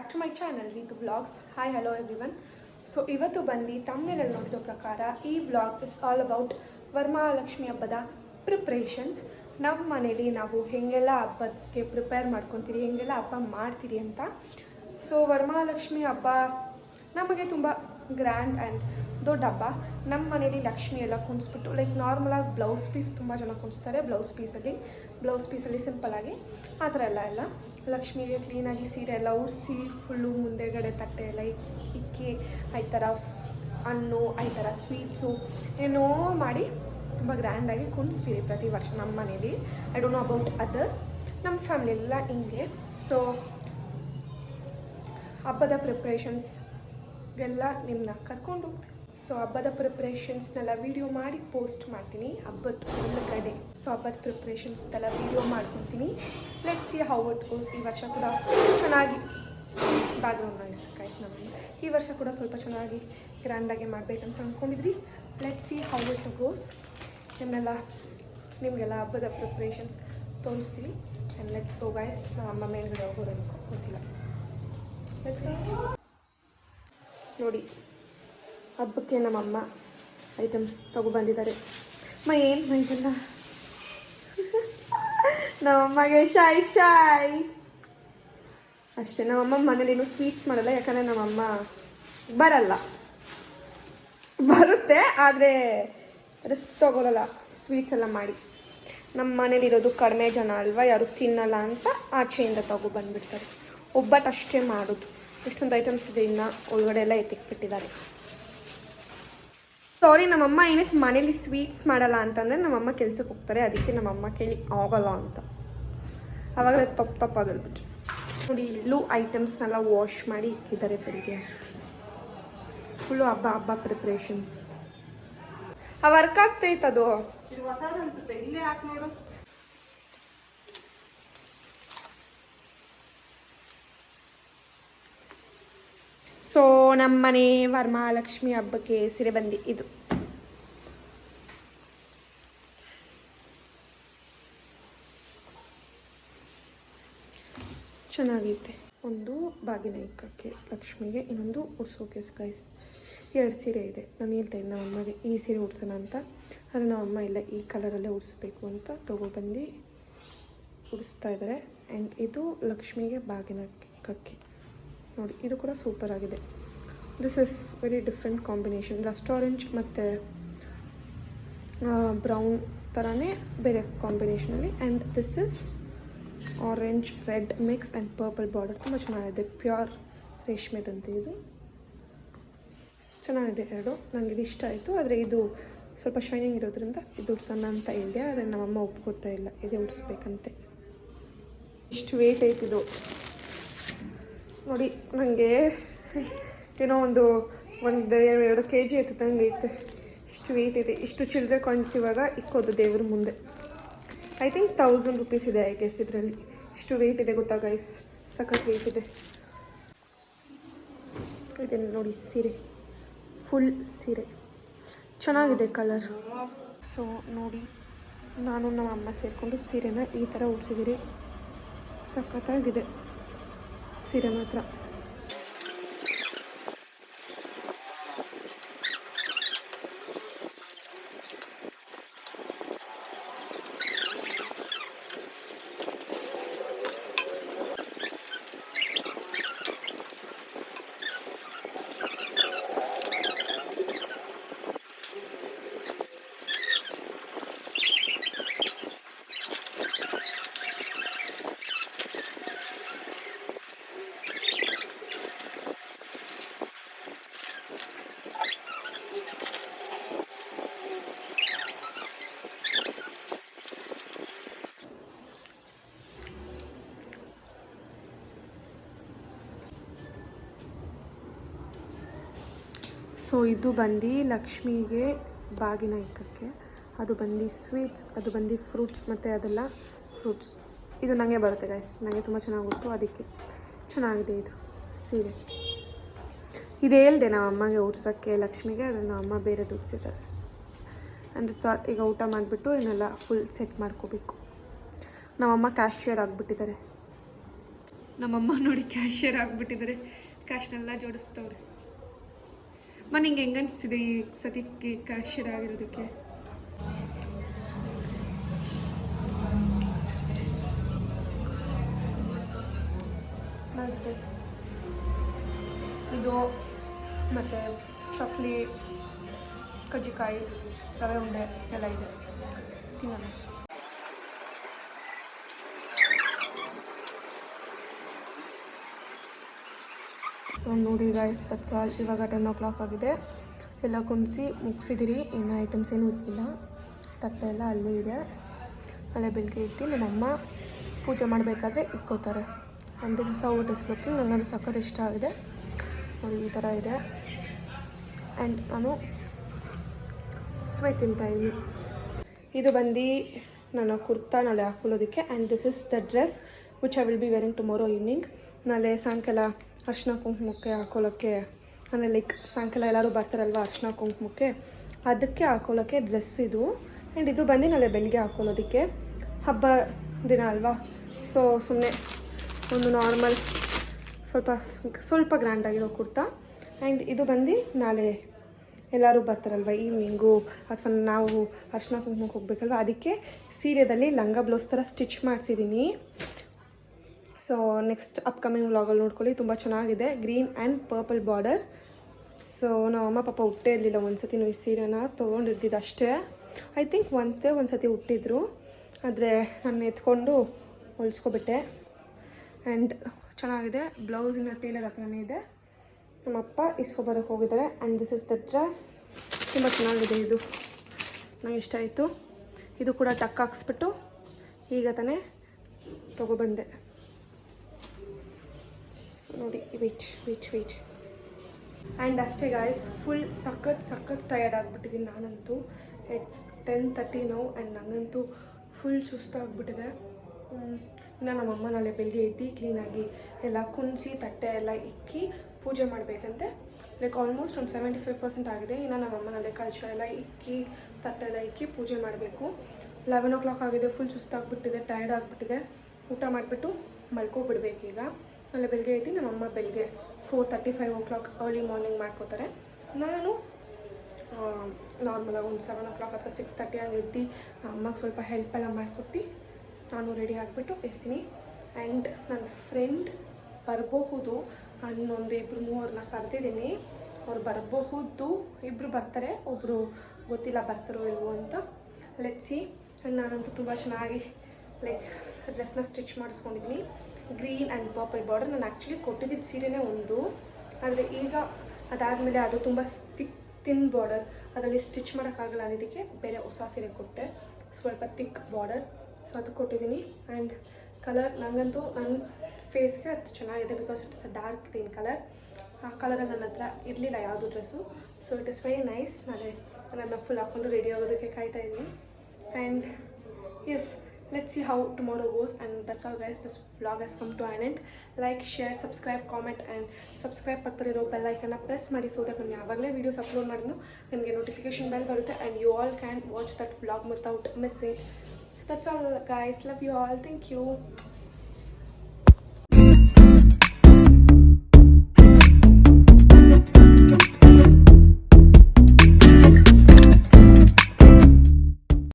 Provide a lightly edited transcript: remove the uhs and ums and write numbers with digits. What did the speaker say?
Back to my channel with vlogs. Hi hello everyone. So ಇವತ್ತು ಬಂದು ತಮ್ಮನೇಲಿ ನೋಡಿದ ಪ್ರಕಾರ ಈ vlog is all about Varamahalakshmi ಹಬ್ಬದ ಪ್ರಿಪ್ರೇಷನ್ಸ್. ನಮ್ಮ ಮನೇಲಿ ನಾವು ಹೇಗೆಲ್ಲ ಹಬ್ಬಕ್ಕೆ ಪ್ರಿಪೇರ್ ಮಾಡ್ಕೊತೀರಿ, ಹೇಗೆಲ್ಲ ಹಬ್ಬ ಮಾಡ್ತೀರಿ ಅಂತ. ಸೊ ವರಮಹಾಲಕ್ಷ್ಮಿ ಹಬ್ಬ ನಮಗೆ ತುಂಬ ಗ್ರ್ಯಾಂಡ್ ಆ್ಯಂಡ್ ದೊಡ್ಡ ಹಬ್ಬ. ನಮ್ಮ ಮನೇಲಿ ಲಕ್ಷ್ಮಿ ಎಲ್ಲ ಕುಣಿಸ್ಬಿಟ್ಟು ಲೈಕ್ ನಾರ್ಮಲಾಗಿ ಬ್ಲೌಸ್ ಪೀಸ್ ತುಂಬ ಜನ ಕುಣಿಸ್ತಾರೆ. ಬ್ಲೌಸ್ ಪೀಸಲ್ಲಿ ಸಿಂಪಲ್ಲಾಗಿ ಆ ಥರ ಎಲ್ಲ ಲಕ್ಷ್ಮಿಗೆ ಕ್ಲೀನಾಗಿ ಸೀರೆ ಎಲ್ಲ ಉಡಿಸಿ ಫುಲ್ಲು ಮುಂದೆಗಡೆ ತಟ್ಟೆ ಎಲ್ಲ ಇಕ್ಕಿ ಈ ಥರ ಹಣ್ಣು ಈ ಥರ ಸ್ವೀಟ್ಸು ಏನೋ ಮಾಡಿ ತುಂಬ ಗ್ರ್ಯಾಂಡಾಗಿ ಕುಣಿಸ್ತೀರಿ ಪ್ರತಿ ವರ್ಷ ನಮ್ಮ ಮನೇಲಿ. I don't know about others. ನಮ್ಮ ಫ್ಯಾಮಿಲಿ ಎಲ್ಲ ಹಿಂಗೆ. ಸೊ ಹಬ್ಬದ ಪ್ರಿಪ್ರೇಷನ್ಸ್ಗೆಲ್ಲ ನಿಮ್ಮನ್ನ ಕರ್ಕೊಂಡು ಹೋಗ್ತೀನಿ. ಸೊ ಹಬ್ಬದ ಪ್ರಿಪ್ರೇಷನ್ಸ್ನೆಲ್ಲ ವೀಡಿಯೋ ಮಾಡಿ ಪೋಸ್ಟ್ ಮಾಡ್ತೀನಿ ಹಬ್ಬದ ಒಂದು ಕಡೆ. ಸೊ ಹಬ್ಬದ ಪ್ರಿಪ್ರೇಷನ್ಸ್ನೆಲ್ಲ ವೀಡಿಯೋ ಮಾಡ್ಕೊತೀನಿ. Let's see how it goes. ಈ ವರ್ಷ ಕೂಡ ಚೆನ್ನಾಗಿ ಬ್ಯಾಕ್ಗ್ರೌಂಡ್ ನಾಯ್ಸ್ ಗೈಸ್ ನಮಗೆ. ಈ ವರ್ಷ ಕೂಡ ಸ್ವಲ್ಪ ಚೆನ್ನಾಗಿ ಗ್ರ್ಯಾಂಡಾಗಿ ಮಾಡಬೇಕಂತ ಅಂದ್ಕೊಂಡಿದ್ರಿ. Let's see how it goes. ನಿಮಗೆಲ್ಲ ಹಬ್ಬದ ಪ್ರಿಪ್ರೇಷನ್ಸ್ ತೋರಿಸ್ತೀನಿ. And let's go guys. ನಮ್ಮ ಅಮ್ಮ ಮೇಲ್ಗಡೆ ಹೋಗೋದು ಗೊತ್ತಿಲ್ಲ. Let's go. ನೋಡಿ, ಹಬ್ಬಕ್ಕೆ ನಮ್ಮಮ್ಮ ಐಟಮ್ಸ್ ತೊಗೊಬಂದಿದ್ದಾರೆ. ಏನು ಮೈಗೆಲ್ಲ ನಮ್ಮಮ್ಮಗೆ ಶಾಯ್ ಅಷ್ಟೇ. ನಮ್ಮಮ್ಮ ಮನೇಲಿ ಇನ್ನೂ ಸ್ವೀಟ್ಸ್ ಮಾಡಲ್ಲ, ಯಾಕಂದರೆ ನಮ್ಮಮ್ಮ ಬರುತ್ತೆ ಆದರೆ ರಿಸ್ಕ್ ತೊಗೊಳಲ್ಲ ಸ್ವೀಟ್ಸ್ ಎಲ್ಲ ಮಾಡಿ. ನಮ್ಮ ಮನೇಲಿರೋದು ಕಡಿಮೆ ಜನ ಅಲ್ವಾ, ಯಾರು ತಿನ್ನಲ್ಲ ಅಂತ ಆಚೆಯಿಂದ ತೊಗೊಬಂದ್ಬಿಡ್ತಾರೆ. ಒಬ್ಬಟ್ಟು ಅಷ್ಟೇ ಮಾಡೋದು. ಎಷ್ಟೊಂದು ಐಟಮ್ಸ್ ಇದೆ, ಇನ್ನು ಒಳಗಡೆ ಎಲ್ಲ ಎತ್ತಿಕ್ಬಿಟ್ಟಿದ್ದಾರೆ. ಸಾರಿ, ನಮ್ಮಮ್ಮ ಏನಕ್ಕೆ ಮನೇಲಿ ಸ್ವೀಟ್ಸ್ ಮಾಡಲ್ಲ ಅಂತಂದರೆ ನಮ್ಮಮ್ಮ ಕೆಲ್ಸಕ್ಕೆ ಹೋಗ್ತಾರೆ, ಅದಕ್ಕೆ ನಮ್ಮಮ್ಮ ಕೇಳಿ ಆಗಲ್ಲ ಅಂತ. ಆವಾಗಲೇ ತಪ್ಪಾಗಲ್ಬಿಟ್ಟು. ನೋಡಿ, ಇಲ್ಲೂ ಐಟಮ್ಸ್ನೆಲ್ಲ ವಾಶ್ ಮಾಡಿ ಇಕ್ಕಿದ್ದಾರೆ ಬೆಳಿಗ್ಗೆ ಅಷ್ಟೇ. ಫುಲ್ಲು ಹಬ್ಬ ಪ್ರಿಪ್ರೇಷನ್ಸ್. ವರ್ಕ್ ಆಗ್ತೈತೆ ಅದು. ಇದು ಹೊಸದು ಅನ್ಸುತ್ತೆ, ಇಲ್ಲೇ ಹಾಕಿ ನೋಡು. ಸೊ ನಮ್ಮನೆ ವರಮಹಾಲಕ್ಷ್ಮಿ ಹಬ್ಬಕ್ಕೆ ಸೀರೆ ಬಂದು ಇದು. ಚೆನ್ನಾಗೈತೆ. ಒಂದು ಬಾಗಿನ ಇಕ್ಕಕ್ಕೆ ಲಕ್ಷ್ಮಿಗೆ, ಇನ್ನೊಂದು ಉಡ್ಸೋಕೆ ಗೈಸ್. 2 ಸೀರೆ ಇದೆ. ನಾನು ಹೇಳ್ತಾ ಇದ್ದೆ ನಮ್ಮ ಅಮ್ಮಗೆ ಈ ಸೀರೆ ಉಡ್ಸೋಣ ಅಂತ. ಆದರೆ ನಮ್ಮಮ್ಮ ಇಲ್ಲ, ಈ ಕಲರಲ್ಲೇ ಉಡಿಸ್ಬೇಕು ಅಂತ ತೊಗೊಬಂದು ಉಡಿಸ್ತಾ ಇದ್ದಾರೆ. ಆ್ಯಂಡ್ ಇದು ಲಕ್ಷ್ಮಿಗೆ ಬಾಗಿನ ಇಕ್ಕಕ್ಕೆ. ನೋಡಿ, ಇದು ಕೂಡ ಸೂಪರ್ ಆಗಿದೆ. This is very different combination. Rust orange ಮತ್ತು ಬ್ರೌನ್ ಥರನೇ ಬೇರೆ ಕಾಂಬಿನೇಷನಲ್ಲಿ. And this is orange red mix and purple border. ತುಂಬ ಚೆನ್ನಾಗಿದೆ. ಪ್ಯೂರ್ ರೇಷ್ಮೆದಂತೆ ಇದು. ಚೆನ್ನಾಗಿದೆ ಎರಡು. ನನಗೆ ಇದು ಇಷ್ಟ ಆಯಿತು. ಆದರೆ ಇದು ಸ್ವಲ್ಪ ಶೈನಿಂಗ್ ಇರೋದ್ರಿಂದ ಇದು ಉಡ್ಸೋಣ ಅಂತ ಹೇಳಿದೆ. ಆದರೆ ನಮ್ಮಮ್ಮ ಒಪ್ಕೋತಾ ಇಲ್ಲ, ಇದೇ ಉಡಿಸ್ಬೇಕಂತೆ. ಇಷ್ಟು ವೇಟ್ ಐತಿದು ನೋಡಿ. ನನಗೆ ಏನೋ ಒಂದು 1-2 kg ಎತ್ತಂಗೆ ಐತೆ. ಇಷ್ಟು ವೇಟ್ ಇದೆ. ಇಷ್ಟು ಚಿಲ್ಲರೆ ಕಾಯಿನ್ಸ್ ಇವಾಗ ಇಕ್ಕೋದು ದೇವ್ರ ಮುಂದೆ. ಐ ಥಿಂಕ್ 1000 ರೂಪೀಸ್ ಇದೆ ಐ ಗೆಸ್ ಇದರಲ್ಲಿ. ಇಷ್ಟು ವೇಟ್ ಇದೆ ಗೊತ್ತಾ ಗೈಸ್, ಸಖತ್ ವೇಟ್ ಇದೆ. ಇದನ್ನು ನೋಡಿ, ಸೀರೆ ಫುಲ್ ಸೀರೆ ಚೆನ್ನಾಗಿದೆ ಕಲರ್. ಸೊ ನೋಡಿ, ನಾನು ನಮ್ಮ ಅಮ್ಮ ಸೇರಿಕೊಂಡು ಸೀರೆನ ಈ ಥರ ಉಡ್ಸಿದ್ದೀರಿ. ಸಖತ್ತಾಗಿದೆ ಸೀರೆ ಮಾತ್ರ. ಸೊ ಇದು ಬಂದು ಲಕ್ಷ್ಮಿಗೆ ಬಾಗಿನ ಇಕ್ಕಕ್ಕೆ. ಅದು ಬಂದು ಸ್ವೀಟ್ಸ್, ಅದು ಬಂದು ಫ್ರೂಟ್ಸ್ ಮತ್ತು ಅದೆಲ್ಲ ಫ್ರೂಟ್ಸ್. ಇದು ನನಗೆ ಬರುತ್ತೆ ಗೈಸ್, ನನಗೆ ತುಂಬ ಚೆನ್ನಾಗಿ ಗೊತ್ತು, ಅದಕ್ಕೆ ಚೆನ್ನಾಗಿದೆ ಇದು ಸೀರೆ. ಇದು ಹೇಳ್ದೆ ನಮ್ಮ ಅಮ್ಮಗೆ ಉಡ್ಸೋಕ್ಕೆ ಲಕ್ಷ್ಮಿಗೆ, ಅದನ್ನು ಅಮ್ಮ ಬೇರೆ ಉಡ್ಸಿದ್ದಾರೆ. ಅಂದರೆ ಈಗ ಊಟ ಮಾಡಿಬಿಟ್ಟು ಇದನ್ನೆಲ್ಲ ಫುಲ್ ಸೆಟ್ ಮಾಡ್ಕೋಬೇಕು. ನಮ್ಮಮ್ಮ ಕ್ಯಾಶಿಯರ್ ಆಗಿಬಿಟ್ಟಿದ್ದಾರೆ. ನಮ್ಮಮ್ಮ ನೋಡಿ ಕ್ಯಾಶಿಯರ್ ಆಗಿಬಿಟ್ಟಿದ್ದಾರೆ, ಕ್ಯಾಶ್ನೆಲ್ಲ ಜೋಡಿಸ್ತವ್ರೆ. ನಿಂಗೆ ಹೆಂಗೆ ಅನಿಸ್ತಿದೆ ಈ ಸತಿಗೆ ಕ್ಯಾಶಿಯರ್ ಆಗಿರೋದಕ್ಕೆ? ಇದು ಮತ್ತು ಚಕ್ಲಿ, ಕಜ್ಜಿಕಾಯಿ, ರವೆ ಉಂಡೆ ಎಲ್ಲ ಇದೆ, ತಿನ್ನೋಣ. ಸೊ ನೋಡಿ ಗಾಯ್ಸ್, ದಟ್ಸ್ ಆಲ್. ಇವಾಗ 10 o'clock ಆಗಿದೆ. ಎಲ್ಲ ಕುಣಿಸಿ ಮುಗಿಸಿದಿರಿ, ಇನ್ನು ಐಟಮ್ಸ್ ಏನೂ ಇಕ್ಕಿಲ್ಲ. ತಟ್ಟೆ ಎಲ್ಲ ಅಲ್ಲೇ ಇದೆ, ಅಲ್ಲೇ ಬೆಳಗ್ಗೆ ಇಟ್ಟು ನಮ್ಮಮ್ಮ ಪೂಜೆ ಮಾಡಬೇಕಾದ್ರೆ ಇಕ್ಕೋತಾರೆ. And this is how it is looking. ನನಗದು ಸಖತ್ ಇಷ್ಟ ಆಗಿದೆ ನೋಡಿ, ಈ ಥರ ಇದೆ. ಆ್ಯಂಡ್ ನಾನು ಸ್ವೀಟ್ ತಿಂತಾಯಿದ್ದೀನಿ. ಇದು ಬಂದು ನನ್ನ ಕುರ್ತಾ ನಾಳೆ ಹಾಕೊಳ್ಳೋದಕ್ಕೆ. And this is the dress which I will be wearing tomorrow evening. ನಾಳೆ ಸಾಯಂಕಾಲ ಅರ್ಶಿನ ಕುಂಕುಮಕ್ಕೆ ಹಾಕೊಳ್ಳೋಕ್ಕೆ, ಅಂದರೆ ಲೈಕ್ ಸಾಯಂಕಾಲ ಎಲ್ಲರೂ ಬರ್ತಾರಲ್ವ ಅರ್ಶಿನ ಕುಂಕುಮಕ್ಕೆ, ಅದಕ್ಕೆ ಹಾಕೊಳ್ಳೋಕ್ಕೆ ಡ್ರೆಸ್ ಇದು. ಆ್ಯಂಡ್ ಇದು ಬಂದು ನಾಳೆ ಬೆಳಿಗ್ಗೆ ಹಾಕೊಳ್ಳೋದಕ್ಕೆ, ಹಬ್ಬ ದಿನ ಅಲ್ವಾ. ಸೊ ಸುಮ್ಮನೆ ಒಂದು ನಾರ್ಮಲ್ ಸ್ವಲ್ಪ ಗ್ರ್ಯಾಂಡಾಗಿರೋ ಕುರ್ತಾ. ಆ್ಯಂಡ್ ಇದು ಬಂದು ನಾಳೆ ಎಲ್ಲರೂ ಬರ್ತಾರಲ್ವ ಈವ್ನಿಂಗು, ಅಥವಾ ನಾವು ಅರ್ಶಿನ ಕುಂಕುಮಕ್ಕೆ ಹೋಗ್ಬೇಕಲ್ವ, ಅದಕ್ಕೆ ಸೀರೆದಲ್ಲಿ ಲಂಗ ಬ್ಲೌಸ್ ಥರ ಸ್ಟಿಚ್ ಮಾಡಿಸಿದ್ದೀನಿ. ಸೊ ನೆಕ್ಸ್ಟ್ ಅಪ್ಕಮಿಂಗ್ ವ್ಲಾಗಲ್ಲಿ ನೋಡ್ಕೊಳ್ಳಿ, ತುಂಬ ಚೆನ್ನಾಗಿದೆ. Green and purple border. So ನಮ್ಮಮ್ಮ ಪಾಪ ಹುಟ್ಟೇ ಇರಲಿಲ್ಲ ಒಂದು ಸತಿ ಈ ಸೀರೆನ ತೊಗೊಂಡಿರ್ತಿದ್ದು ಅಷ್ಟೇ. ಐ ಥಿಂಕ್ ಒಂದು ಸತಿ ಹುಟ್ಟಿದ್ರು, ಆದರೆ ನಾನು ಎತ್ಕೊಂಡು ಹೊಲಿಸ್ಕೊಬಿಟ್ಟೆ. ಆ್ಯಂಡ್ ಚೆನ್ನಾಗಿದೆ. ಬ್ಲೌಸಿನ ಟೇಲರ್ ಹತ್ರನೇ ಇದೆ, ನಮ್ಮಪ್ಪ ಇಸ್ಕೊಬರೋಕ್ಕೆ ಹೋಗಿದ್ದಾರೆ. And this is the dress. ತುಂಬ ಚೆನ್ನಾಗಿದೆ ಇದು, ನಂಗೆ ಇಷ್ಟ ಆಯಿತು. ಇದು ಕೂಡ ಟಕ್ ಹಾಕ್ಸ್ಬಿಟ್ಟು ಈಗ ತಾನೇ ತೊಗೊಬಂದೆ. ಸೊ ನೋಡಿ, ವೆಯ್ಟ್. ಆ್ಯಂಡ್ ಅಷ್ಟೇ ಗಾಯ್ಸ್, ಫುಲ್ ಸಖತ್ ಟಯರ್ಡ್ ಆಗಿಬಿಟ್ಟಿದ್ದೀನಿ ನಾನಂತೂ. It's 10:30 now. ಆ್ಯಂಡ್ ನನಗಂತೂ ಫುಲ್ ಸುಸ್ತಾಗ್ಬಿಟ್ಟಿದೆ. ಇನ್ನು ನಮ್ಮಮ್ಮ ನಾಳೆ ಬೆಳಿಗ್ಗೆ ಎದ್ದು ಕ್ಲೀನಾಗಿ ಎಲ್ಲ ಕುಣಿಸಿ ತಟ್ಟೆ ಎಲ್ಲ ಇಕ್ಕಿ ಪೂಜೆ ಮಾಡಬೇಕಂತೆ. ಲೈಕ್ ಆಲ್ಮೋಸ್ಟ್ ಒಂದು 75% ಆಗಿದೆ. ಇನ್ನು ನಮ್ಮಮ್ಮ ನಾಳೆ ಕಲಶ ಎಲ್ಲ ಇಕ್ಕಿ ತಟ್ಟೆ ಎಲ್ಲ ಇಕ್ಕಿ ಪೂಜೆ ಮಾಡಬೇಕು. 11 o'clock ಆಗಿದೆ. ಫುಲ್ ಸುಸ್ತಾಗ್ಬಿಟ್ಟಿದೆ, ಟಯರ್ಡ್ ಆಗಿಬಿಟ್ಟಿದೆ. ಊಟ ಮಾಡಿಬಿಟ್ಟು ಮಲ್ಕೊಬಿಡ್ಬೇಕೀಗ. ನಾಳೆ ಬೆಳಿಗ್ಗೆ ಎದ್ದು ನಮ್ಮಮ್ಮ ಬೆಳಿಗ್ಗೆ 4:35 o'clock ಅರ್ಲಿ ಮಾರ್ನಿಂಗ್ ಮಾಡ್ಕೋತಾರೆ. ನಾನು ನಾರ್ಮಲಾಗಿ ಒಂದು 7 o'clock ಅಥವಾ 6:30 ಹಂಗೆ ಎದ್ದು ಅಮ್ಮಗೆ ಸ್ವಲ್ಪ ಹೆಲ್ಪ್ ಎಲ್ಲ ಮಾಡಿಕೊಟ್ಟು ನಾನು ರೆಡಿ ಆಗಿಬಿಟ್ಟು ಇರ್ತೀನಿ. ಆ್ಯಂಡ್ ನನ್ನ ಫ್ರೆಂಡ್ ಬರಬಹುದು, ಇನ್ನೊಂದು 2-3 ಕರೆದಿದ್ದೀನಿ. ಅವ್ರು ಬರಬಹುದು, ಇಬ್ಬರು ಬರ್ತಾರೆ, ಒಬ್ಬರು ಗೊತ್ತಿಲ್ಲ ಬರ್ತಾರೋ ಇಲ್ವೋ ಅಂತ. Let's see. ಆ್ಯಂಡ್ ನಾನಂತೂ ತುಂಬ ಚೆನ್ನಾಗಿ ಲೈಕ್ ಡ್ರೆಸ್ನ ಸ್ಟಿಚ್ ಮಾಡಿಸ್ಕೊಂಡಿದ್ದೀನಿ. Green and purple border. ನಾನು ಆ್ಯಕ್ಚುಲಿ ಕೊಟ್ಟಿದ್ದ ಸೀರೆನೇ ಒಂದು, ಆದರೆ ಈಗ ಅದಾದಮೇಲೆ ಅದು ತುಂಬ ತಿನ್ ಬಾರ್ಡರ್, ಅದರಲ್ಲಿ ಸ್ಟಿಚ್ ಮಾಡೋಕ್ಕಾಗಲ್ಲ ಅನ್ನೋದಕ್ಕೆ ಬೇರೆ ಹೊಸ ಸೀರೆ ಕೊಟ್ಟೆ, ಸ್ವಲ್ಪ ತಿಕ್ ಬಾರ್ಡರ್. ಸೊ ಅದು ಕೊಟ್ಟಿದ್ದೀನಿ. ಆ್ಯಂಡ್ ಕಲರ್ ನನಗಂತೂ ನನ್ನ ಫೇಸ್ಗೆ ಅದು ಚೆನ್ನಾಗಿದೆ, because it's a dark green colour. ಆ ಕಲರಲ್ಲಿ ನನ್ನ ಹತ್ರ ಇರಲಿಲ್ಲ ಯಾವುದು dress. So it is very nice. ನನ್ನ ಫುಲ್ ಹಾಕ್ಕೊಂಡು ರೆಡಿ ಆಗೋದಕ್ಕೆ ಕಾಯ್ತಾ ಇದ್ದೀನಿ. And yes, let's see how tomorrow goes. And that's all guys, this vlog has come to an end. Like, share, subscribe, comment and subscribe ಪಕ್ಕದಲ್ಲಿರೋ bell ಐಕನ್ನ press ಮಾಡಿ, so that ನಾನು ಯಾವಾಗಲೇ videos upload ಮಾಡಿದ್ನು ನಿಮಗೆ notification bell ಬರುತ್ತೆ. and you all can watch that vlog without missing. So that's all guys, love you all, thank you.